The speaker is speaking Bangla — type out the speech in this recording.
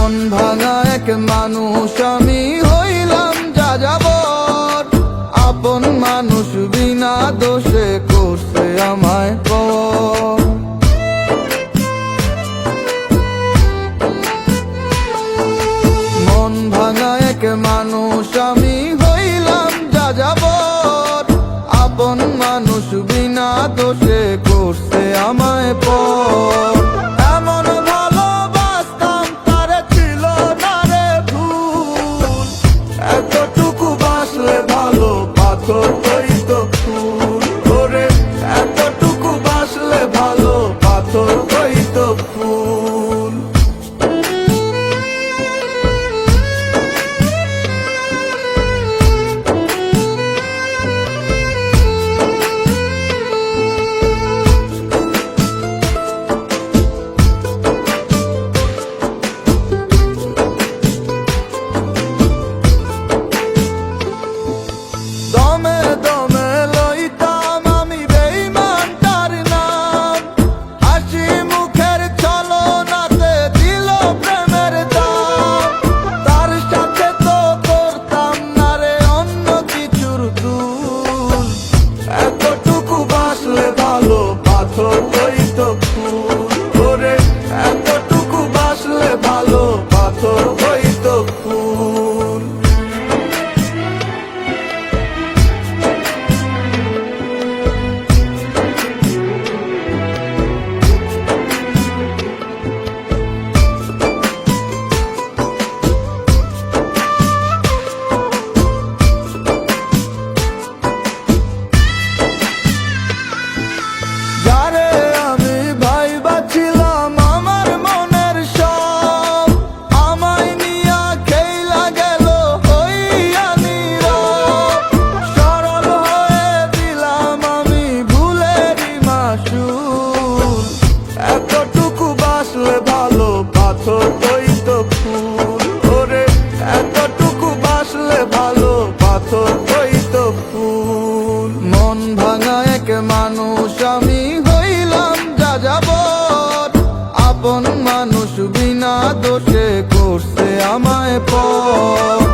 মন ভাঙা এক মানুষ আমি হইলাম যাযাবর, আপন মানুষ বিনা দোষে করছে আমায় পর। মন ভাঙা এক মানুষ আমি হইলাম যাযাবর, আপন মানুষ বিনা দোষে করছে আমায় পর। এমন ভালোবাসতাম তারে ছিল না রে ভুল, এতটুকু বাসলে ভালো পাথর হইতো ফুল। ওরে এতটুকু বাসলে ভালো পাথর হইতো ফুল। দমে দমে লইতাম আমি বেঈমানটার নাম, হাসি মুখের ছলনাতে দিল প্রেমের দাম। তার সাথে তো করতাম না রে অন্য কিছুর দুল, এতটুকু বাসলে ভালো পাথর হইতো ফুল। ওরে এতটুকু বাসলে ভালো পাথর হইতো ফুল। যারে আমি ভাইবাছিলাম আমার মনের সব, আমায় নিয়া খেলা গেল হইয়া নীরব। সরল হয়ে দিলাম আমি ভুলেরই মাসুল, এতটুকু বাসলে ভালো পাথর হইতো ফুল। ওরে এতটুকু বাসলে ভালো পাথর হইতো ফুল। মন ভাঙা এক মানুষ আমি হইলাম যাযাবর, আপন মানুষ বিনা দোষে করছে আমায় পর।